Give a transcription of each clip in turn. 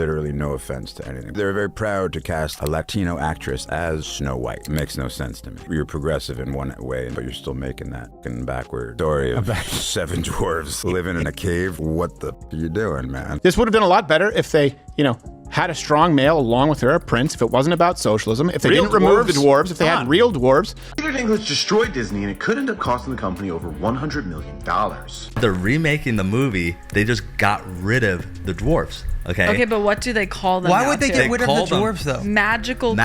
literally no offense to anything. They're very proud to cast a Latino actress as Snow White. It makes no sense to me. You're progressive in one way, but you're still making that backward story of 7 dwarves living in a cave. What the are you doing, man? This would have been a lot better if they, had a strong male along with her, a prince, if it wasn't about socialism, if they didn't remove the dwarves, if they had real dwarves. Peter Dinklage destroyed Disney, and it could end up costing the company over $100 million. They're remaking the movie. They just got rid of the dwarfs. Okay, but what do they call them? Why would they get rid of the dwarves, though? Magical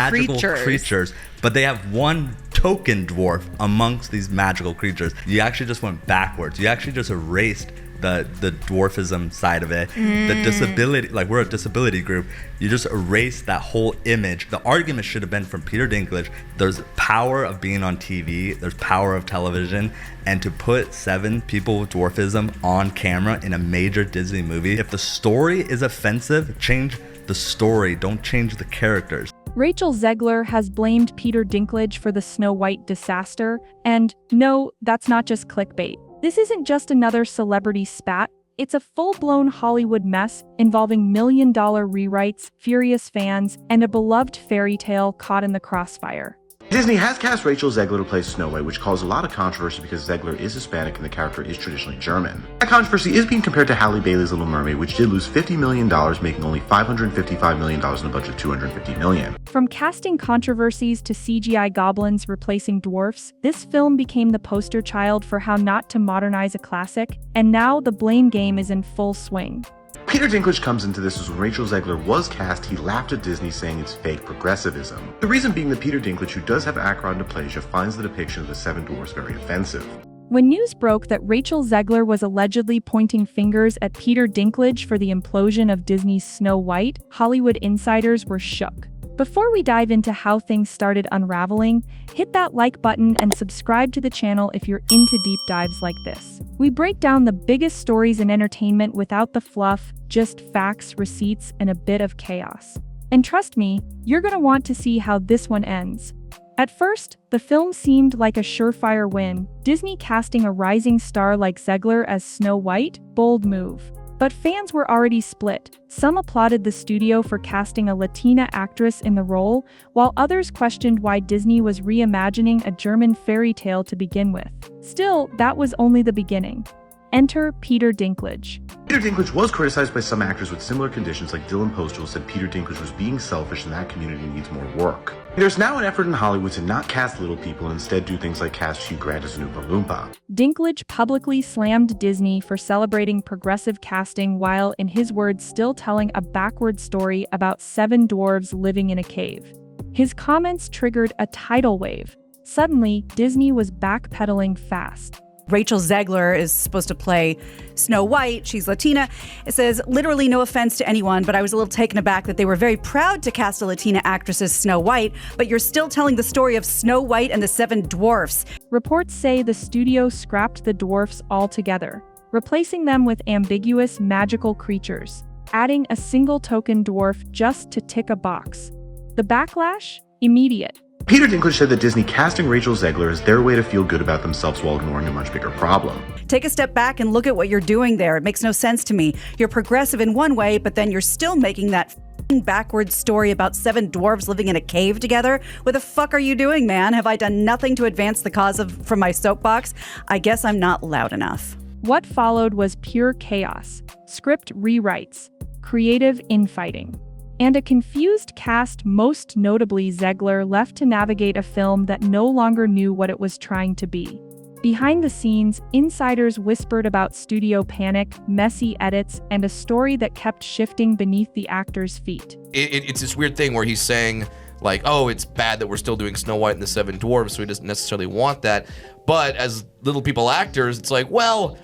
creatures. But they have one token dwarf amongst these magical creatures. You actually just went backwards. You actually just erased the dwarfism side of it, the disability, like we're a disability group. You just erase that whole image. The argument should have been from Peter Dinklage. There's power of being on TV. There's power of television. And to put 7 people with dwarfism on camera in a major Disney movie, if the story is offensive, change the story. Don't change the characters. Rachel Zegler has blamed Peter Dinklage for the Snow White disaster. And no, that's not just clickbait. This isn't just another celebrity spat, it's a full-blown Hollywood mess involving million-dollar rewrites, furious fans, and a beloved fairy tale caught in the crossfire. Disney has cast Rachel Zegler to play Snow White, which caused a lot of controversy because Zegler is Hispanic and the character is traditionally German. That controversy is being compared to Halle Bailey's Little Mermaid, which did lose $50 million, making only $555 million in a budget of $250 million. From casting controversies to CGI goblins replacing dwarfs, this film became the poster child for how not to modernize a classic, and now the blame game is in full swing. Peter Dinklage comes into this as when Rachel Zegler was cast, he laughed at Disney saying it's fake progressivism. The reason being that Peter Dinklage, who does have achondroplasia, finds the depiction of the 7 dwarfs very offensive. When news broke that Rachel Zegler was allegedly pointing fingers at Peter Dinklage for the implosion of Disney's Snow White, Hollywood insiders were shook. Before we dive into how things started unraveling, hit that like button and subscribe to the channel if you're into deep dives like this. We break down the biggest stories in entertainment without the fluff, just facts, receipts, and a bit of chaos. And trust me, you're gonna want to see how this one ends. At first, the film seemed like a surefire win, Disney casting a rising star like Zegler as Snow White, bold move. But fans were already split. Some applauded the studio for casting a Latina actress in the role, while others questioned why Disney was reimagining a German fairy tale to begin with. Still, that was only the beginning. Enter Peter Dinklage. Peter Dinklage was criticized by some actors with similar conditions, like Dylan Postl said Peter Dinklage was being selfish and that community needs more work. There's now an effort in Hollywood to not cast little people and instead do things like cast Hugh Grant as an Oompa Loompa. Dinklage publicly slammed Disney for celebrating progressive casting while, in his words, still telling a backward story about 7 dwarves living in a cave. His comments triggered a tidal wave. Suddenly, Disney was backpedaling fast. Rachel Zegler is supposed to play Snow White. She's Latina. It says, literally no offense to anyone, but I was a little taken aback that they were very proud to cast a Latina actress as Snow White, but you're still telling the story of Snow White and the 7 dwarfs. Reports say the studio scrapped the dwarfs altogether, replacing them with ambiguous magical creatures, adding a single token dwarf just to tick a box. The backlash? Immediate. Peter Dinklage said that Disney casting Rachel Zegler is their way to feel good about themselves while ignoring a much bigger problem. Take a step back and look at what you're doing there. It makes no sense to me. You're progressive in one way, but then you're still making that backwards story about 7 dwarves living in a cave together. What the fuck are you doing, man? Have I done nothing to advance the cause from my soapbox? I guess I'm not loud enough. What followed was pure chaos, script rewrites, creative infighting, and a confused cast, most notably Zegler, left to navigate a film that no longer knew what it was trying to be. Behind the scenes, insiders whispered about studio panic, messy edits, and a story that kept shifting beneath the actors' feet. It's this weird thing where he's saying, like, oh, it's bad that we're still doing Snow White and the 7 dwarfs, so he doesn't necessarily want that. But as little people actors, it's like, well,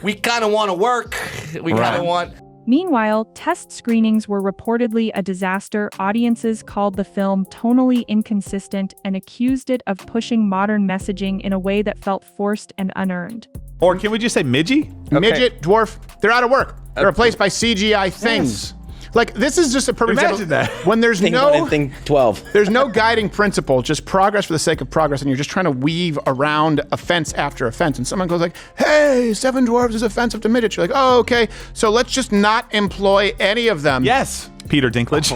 we kind of want to work. We kind of want... Meanwhile, test screenings were reportedly a disaster. Audiences called the film tonally inconsistent and accused it of pushing modern messaging in a way that felt forced and unearned. Or can we just say midgie? Okay. Midget, dwarf, they're out of work. They're replaced by CGI things. Yes. Like, this is just a perfect Imagine example. that. When there's Thing no... one and thing 12. There's no guiding principle, just progress for the sake of progress, and you're just trying to weave around offense after offense. And someone goes like, hey, Seven Dwarfs is offensive to midgets. You're like, oh, okay, so let's just not employ any of them. Yes, Peter Dinklage.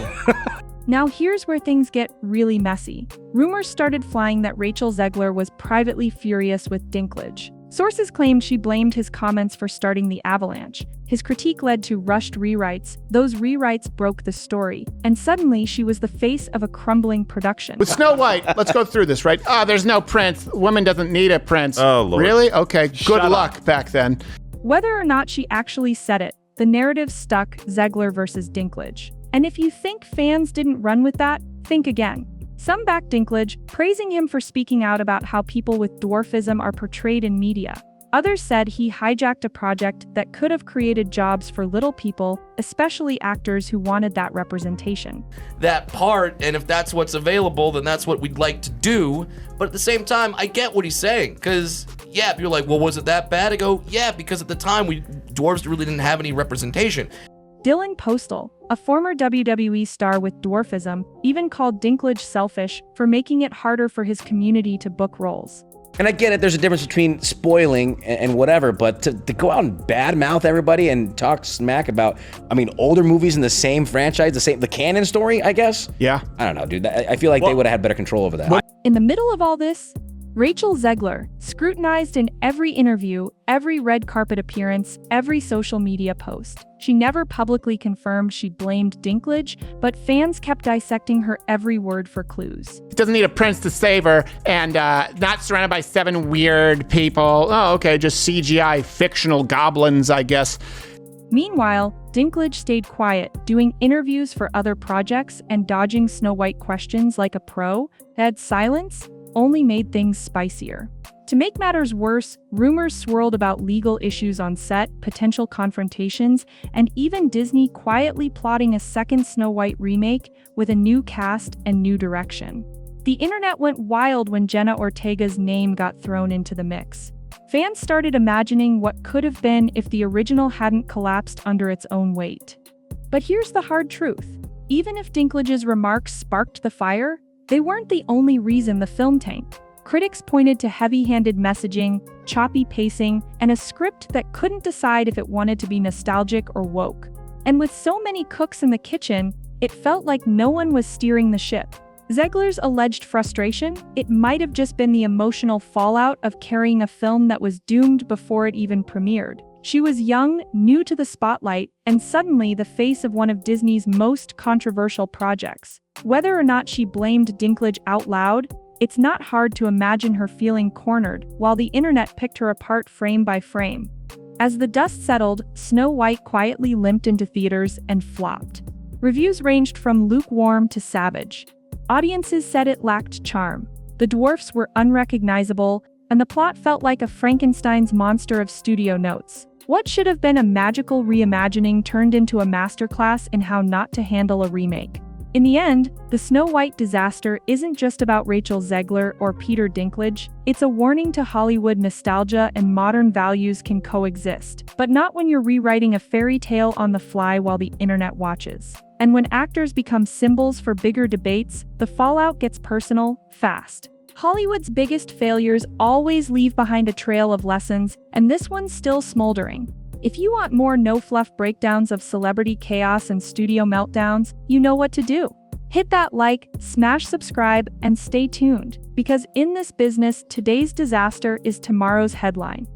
Now here's where things get really messy. Rumors started flying that Rachel Zegler was privately furious with Dinklage. Sources claimed she blamed his comments for starting the avalanche. His critique led to rushed rewrites. Those rewrites broke the story. And suddenly, she was the face of a crumbling production. With Snow White, let's go through this, right? There's no prince. Woman doesn't need a prince. Oh, Lord. Really? Okay, good Shut luck back then. Whether or not she actually said it, the narrative stuck: Zegler versus Dinklage. And if you think fans didn't run with that, think again. Some backed Dinklage, praising him for speaking out about how people with dwarfism are portrayed in media. Others said he hijacked a project that could have created jobs for little people, especially actors who wanted that representation. That part, and if that's what's available, then that's what we'd like to do. But at the same time, I get what he's saying, because, yeah, if you're like, well, was it that bad? I go, yeah, because at the time, dwarves really didn't have any representation. Dylan Postal, a former WWE star with dwarfism, even called Dinklage selfish for making it harder for his community to book roles. And I get it, there's a difference between spoiling and whatever, but to go out and badmouth everybody and talk smack about, older movies in the same franchise, the canon story, I guess? Yeah. I don't know, dude. I feel like they would have had better control over that. In the middle of all this, Rachel Zegler, scrutinized in every interview, every red carpet appearance, every social media post. She never publicly confirmed she blamed Dinklage, but fans kept dissecting her every word for clues. Doesn't need a prince to save her, and not surrounded by 7 weird people. Oh, okay, just CGI fictional goblins, I guess. Meanwhile, Dinklage stayed quiet, doing interviews for other projects and dodging Snow White questions like a pro. That silence only made things spicier. To make matters worse, rumors swirled about legal issues on set, potential confrontations, and even Disney quietly plotting a second Snow White remake with a new cast and new direction. The internet went wild when Jenna Ortega's name got thrown into the mix. Fans started imagining what could have been if the original hadn't collapsed under its own weight. But here's the hard truth. Even if Dinklage's remarks sparked the fire, they weren't the only reason the film tanked. Critics pointed to heavy-handed messaging, choppy pacing, and a script that couldn't decide if it wanted to be nostalgic or woke. And with so many cooks in the kitchen, it felt like no one was steering the ship. Zegler's alleged frustration? It might have just been the emotional fallout of carrying a film that was doomed before it even premiered. She was young, new to the spotlight, and suddenly the face of one of Disney's most controversial projects. Whether or not she blamed Dinklage out loud, it's not hard to imagine her feeling cornered while the internet picked her apart frame by frame. As the dust settled, Snow White quietly limped into theaters and flopped. Reviews ranged from lukewarm to savage. Audiences said it lacked charm. The dwarfs were unrecognizable, and the plot felt like a Frankenstein's monster of studio notes. What should have been a magical reimagining turned into a masterclass in how not to handle a remake. In the end, the Snow White disaster isn't just about Rachel Zegler or Peter Dinklage. It's a warning to Hollywood nostalgia and modern values can coexist, but not when you're rewriting a fairy tale on the fly while the internet watches. And when actors become symbols for bigger debates, the fallout gets personal, fast. Hollywood's biggest failures always leave behind a trail of lessons, and this one's still smoldering. If you want more no-fluff breakdowns of celebrity chaos and studio meltdowns, you know what to do. Hit that like, smash subscribe, and stay tuned, because in this business, today's disaster is tomorrow's headline.